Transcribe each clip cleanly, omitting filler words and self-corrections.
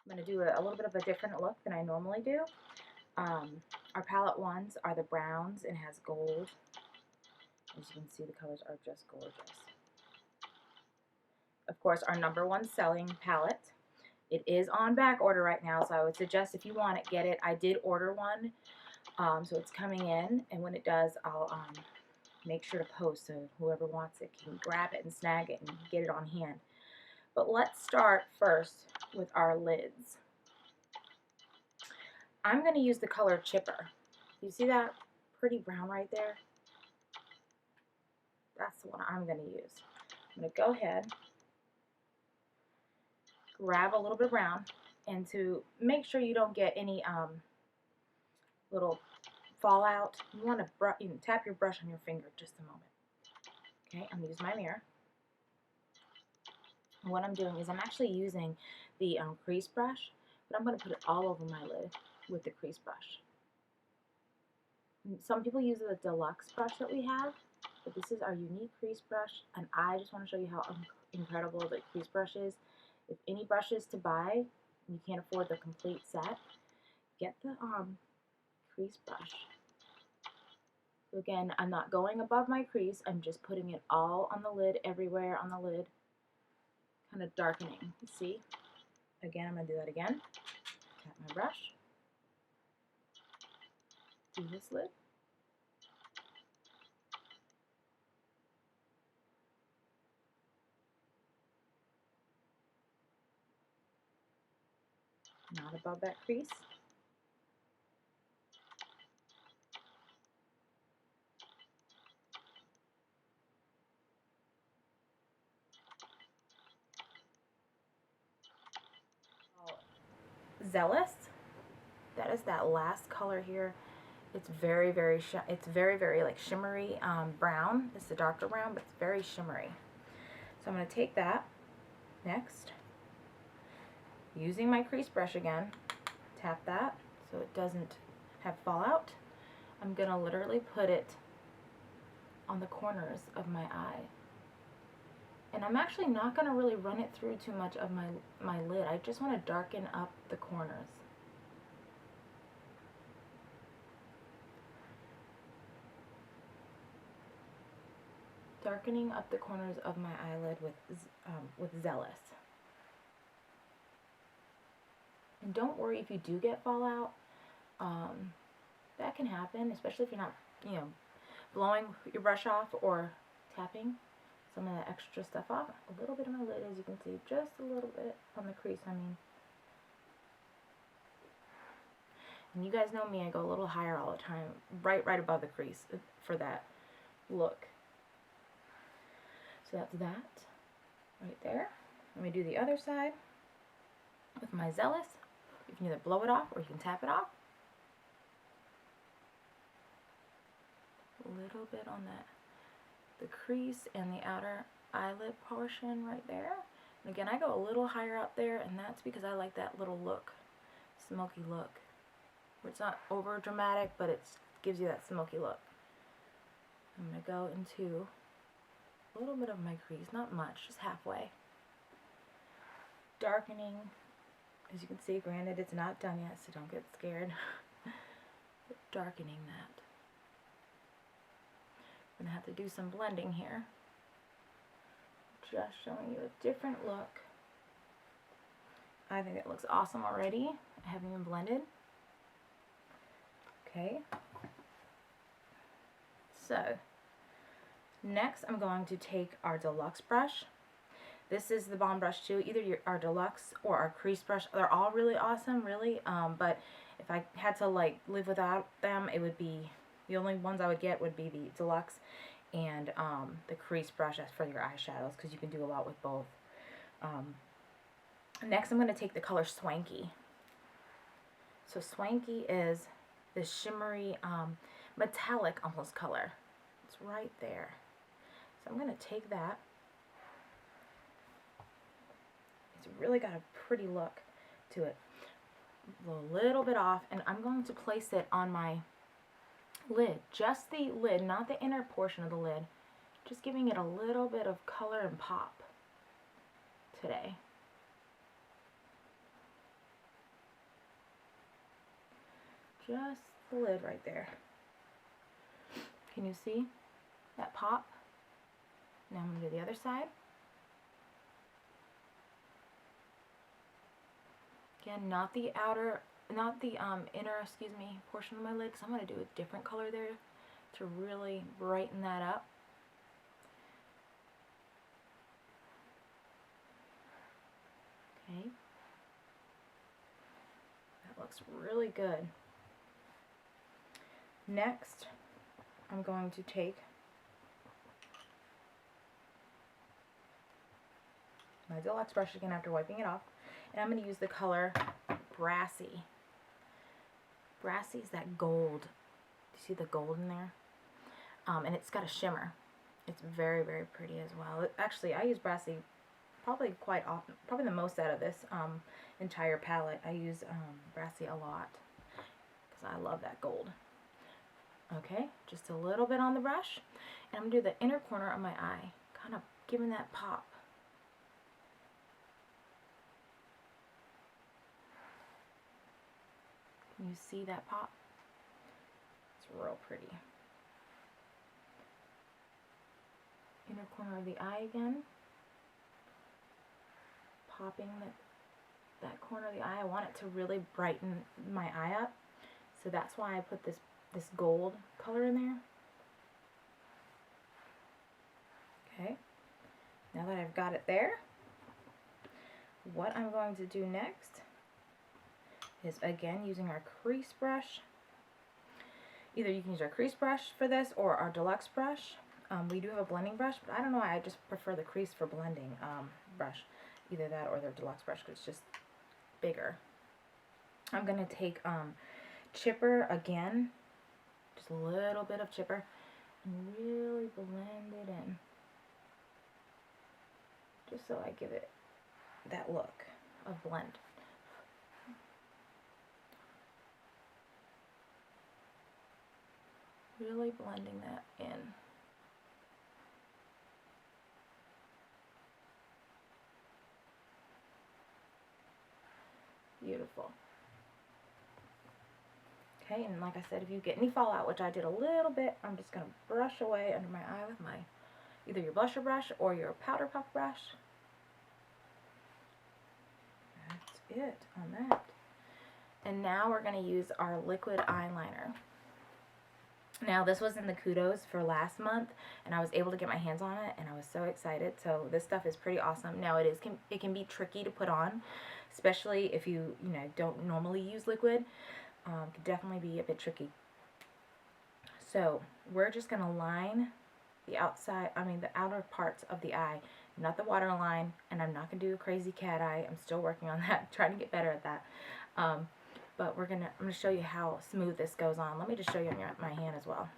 I'm going to do a little bit of a different look than I normally do. Our palette ones are the browns and has gold. As you can see, the colors are just gorgeous. Of course, our #1 selling palette. It is on back order right now, so I would suggest if you want it, get it. I did order one, so it's coming in, and when it does, I'll make sure to post so whoever wants it can grab it and snag it and get it on hand. But let's start first with our lids. I'm going to use the color Chipper. You see that pretty brown right there? That's the one I'm going to use. I'm going to go ahead, grab a little bit of brown, and to make sure you don't get any little fallout, you want to tap your brush on your finger just a moment. Okay, I'm going to use my mirror. And what I'm doing is I'm actually using the crease brush, but I'm going to put it all over my lid with the crease brush. Some people use the deluxe brush that we have, but this is our unique crease brush, and I just want to show you how incredible the crease brush is. If any brushes to buy, you can't afford the complete set, get the crease brush. So again, I'm not going above my crease, I'm just putting it all on the lid, everywhere on the lid, kind of darkening. You see? Again, I'm going to do that again. Tap my brush. Do this lid. Not above that crease. Zealous, that is that last color here. It's very like shimmery brown. It's the darker brown, but it's very shimmery. So I'm going to take that next, using my crease brush again, tap that so it doesn't have fallout. I'm going to literally put it on the corners of my eye. And I'm actually not going to really run it through too much of my lid. I just want to darken up the corners. Darkening up the corners of my eyelid with Zealous. And don't worry if you do get fallout. That can happen, especially if you're not, blowing your brush off or tapping some of the extra stuff off. A little bit of my lid, as you can see, just a little bit on the crease, And you guys know me, I go a little higher all the time, right above the crease for that look. So that's that right there. Let me do the other side with my Zealous. You can either blow it off or you can tap it off. A little bit on the crease and the outer eyelid portion right there. And again, I go a little higher up there, and that's because I like that little look, smoky look, where it's not over dramatic, but it gives you that smoky look. I'm going to go into a little bit of my crease, not much, just halfway. Darkening, as you can see, granted it's not done yet, so don't get scared. But darkening that. I'm going to have to do some blending here. Just showing you a different look. I think it looks awesome already. I haven't even blended. Okay. So, next I'm going to take our deluxe brush. This is the Bomb Brush too. Either our deluxe or our crease brush. They're all really awesome, really. But if I had to live without them, it would be the only ones I would get would be the deluxe and the crease brush as for your eyeshadows, because you can do a lot with both. Next, I'm going to take the color Swanky. So Swanky is this shimmery, metallic almost color. It's right there. So I'm going to take that. It's really got a pretty look to it. Blow a little bit off, and I'm going to place it on my lid. Just the lid, not the inner portion of the lid. Just giving it a little bit of color and pop today. just the lid right there. Can you see that pop? Now I'm going to do the other side. Again, not the outer, not the inner, portion of my lid, because I'm going to do a different color there to really brighten that up. Okay. That looks really good. Next, I'm going to take my deluxe brush again after wiping it off, and I'm going to use the color Brassy. Brassy is that gold. Do you see the gold in there? And it's got a shimmer. It's very, very pretty as well. Actually, I use Brassy probably quite often, probably the most out of this entire palette. I use Brassy a lot because I love that gold. Okay, just a little bit on the brush, and I'm going to do the inner corner of my eye, kind of giving that pop. Can you see that pop? It's real pretty. Inner corner of the eye again. Popping that corner of the eye. I want it to really brighten my eye up. So that's why I put this gold color in there. Okay. Now that I've got it there, what I'm going to do next is, again, using our crease brush. Either you can use our crease brush for this or our deluxe brush. We do have a blending brush, but I don't know why I just prefer the crease for blending brush. Either that or the deluxe brush, because it's just bigger. I'm going to take chipper again, just a little bit of chipper, and really blend it in. Just so I give it that look of blend. Really blending that in. Beautiful. Okay, and like I said, if you get any fallout, which I did a little bit, I'm just going to brush away under my eye with my, either your blusher brush or your powder puff brush. That's it on that. And now we're going to use our liquid eyeliner. Now, this was in the kudos for last month, and I was able to get my hands on it, and I was so excited. So this stuff is pretty awesome. Now, it can be tricky to put on, especially if you don't normally use liquid. It could definitely be a bit tricky. So we're just going to line the the outer parts of the eye, not the waterline, and I'm not going to do a crazy cat eye. I'm still working on that, trying to get better at that. But I'm going to show you how smooth this goes on. Let me just show you on my hand as well.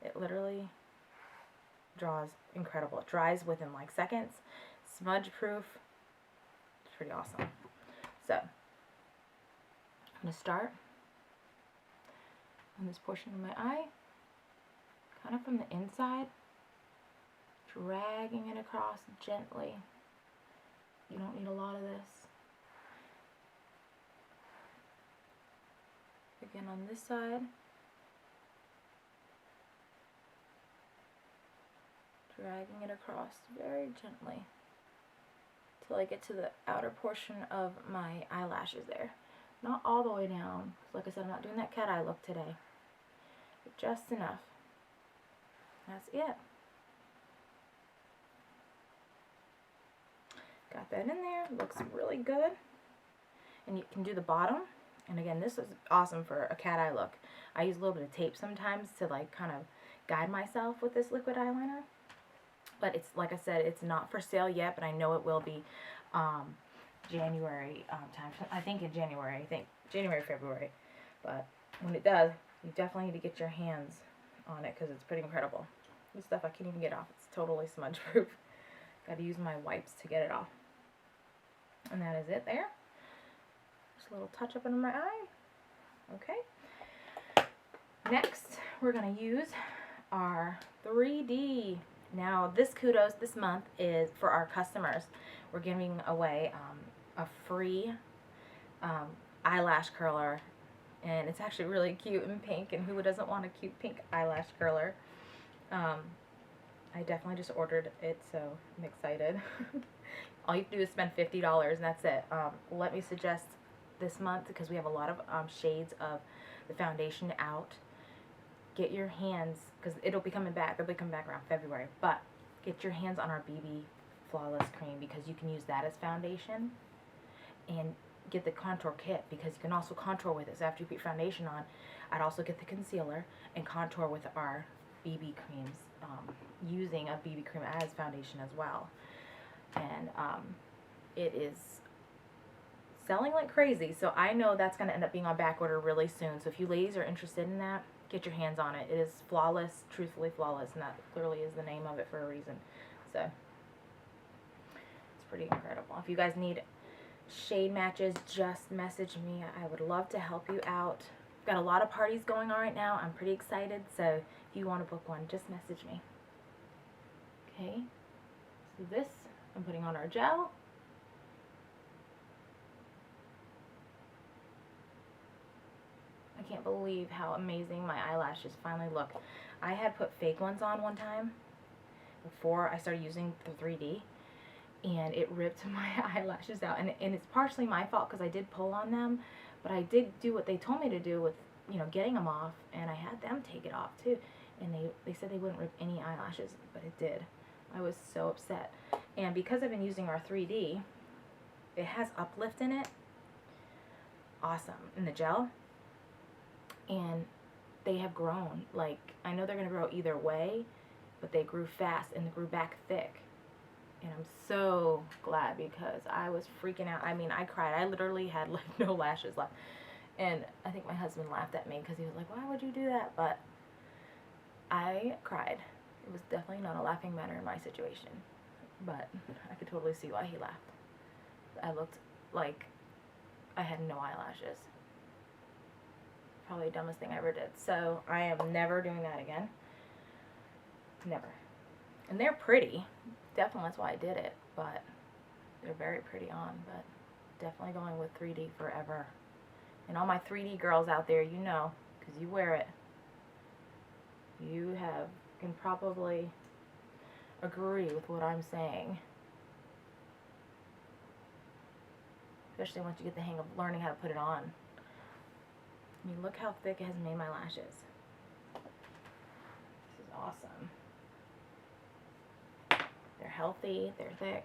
It literally draws incredible. It dries within like seconds. Smudge proof. It's pretty awesome. So, I'm going to start on this portion of my eye, kind of from the inside, dragging it across gently. You don't need a lot of this. Again on this side, dragging it across very gently till I get to the outer portion of my eyelashes there. Not all the way down, because like I said, I'm not doing that cat eye look today, but just enough. That's it. Got that in there, looks really good. And you can do the bottom. And again, this is awesome for a cat eye look. I use a little bit of tape sometimes to like kind of guide myself with this liquid eyeliner. But it's, like I said, it's not for sale yet, but I know it will be January time. I think in January, January, February. But when it does, you definitely need to get your hands on it because it's pretty incredible. This stuff I can't even get off. It's totally smudge proof. Got to use my wipes to get it off. And that is it there. Just a little touch up under my eye. Okay. Next, we're going to use our 3D. Now, this kudos this month is for our customers. We're giving away a free eyelash curler and it's actually really cute and pink, and who doesn't want a cute pink eyelash curler? I definitely just ordered it, so I'm excited. All you have to do is spend $50 and that's it. Let me suggest this month, because we have a lot of shades of the foundation out. Get your hands, because it'll be coming back. It'll be coming back around February. But get your hands on our BB Flawless Cream, because you can use that as foundation. And get the contour kit, because you can also contour with it. So after you put your foundation on, I'd also get the concealer and contour with our BB creams, using a BB cream as foundation as well. And it is selling like crazy, so I know that's going to end up being on back order really soon. So if you ladies are interested in that, get your hands on it. It is Flawless, Truthfully Flawless, and that clearly is the name of it for a reason. So it's pretty incredible. If you guys need shade matches, just message me. I would love to help you out. I've got a lot of parties going on right now. I'm pretty excited, so if you want to book one, just message me. Okay, so this, I'm putting on our gel. I can't believe how amazing my eyelashes finally look. I had put fake ones on one time before I started using the 3D, and it ripped my eyelashes out. And it's partially my fault, because I did pull on them, but I did do what they told me to do with, you know, getting them off, and I had them take it off too. And they said they wouldn't rip any eyelashes, but it did. I was so upset. And because I've been using our 3D, it has uplift in it. Awesome. In the gel. And they have grown. Like, I know they're going to grow either way, but they grew fast and they grew back thick. And I'm so glad, because I was freaking out. I mean, I cried. I literally had like no lashes left. And I think my husband laughed at me, because he was like, why would you do that? But I cried. It was definitely not a laughing matter in my situation. But I could totally see why he laughed. I looked like I had no eyelashes. Probably the dumbest thing I ever did. So I am never doing that again. Never. And they're pretty. Definitely that's why I did it. But they're very pretty on. But definitely going with 3D forever. And all my 3D girls out there, you know, because you wear it. You can probably agree with what I'm saying. Especially once you get the hang of learning how to put it on. I mean, look how thick it has made my lashes. This is awesome. They're healthy, they're thick.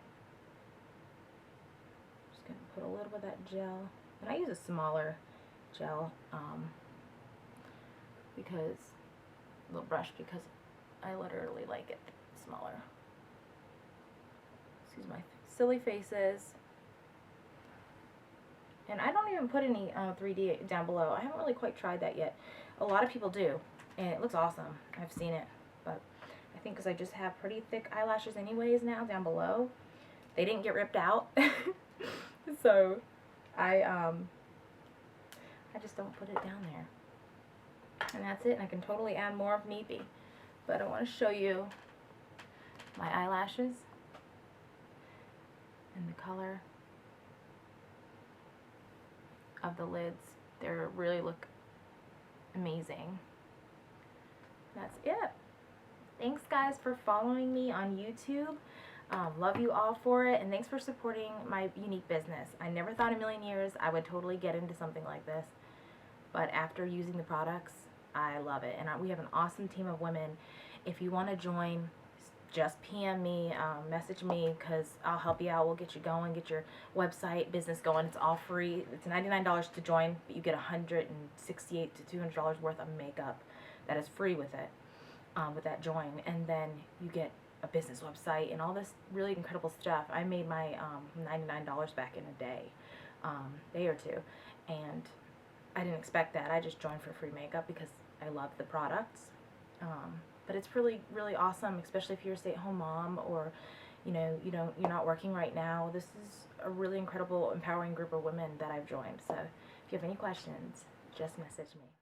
Just gonna put a little bit of that gel. And I use a smaller gel, little brush, because I literally like it smaller. Excuse my silly faces. And I don't even put any 3D down below. I haven't really quite tried that yet. A lot of people do, and it looks awesome. I've seen it, but I think because I just have pretty thick eyelashes anyways now down below, they didn't get ripped out. So I just don't put it down there. And that's it, and I can totally add more if need be. But I want to show you my eyelashes and the color of the lids. They really look amazing. That's it. Thanks guys for following me on YouTube. Love you all for it, and thanks for supporting my unique business. I never thought in a million years I would totally get into something like this, but after using the products, I love it. And we have an awesome team of women. If you want to join, just PM me, message me, because I'll help you out. We'll get you going, get your website, business going. It's all free. It's $99 to join, but you get $168 to $200 worth of makeup that is free with it, with that join. And then you get a business website and all this really incredible stuff. I made my $99 back in a day or two, and I didn't expect that. I just joined for free makeup because I love the products. But it's really, really awesome, especially if you're a stay-at-home mom, or you're not working right now. This is a really incredible, empowering group of women that I've joined. So if you have any questions, just message me.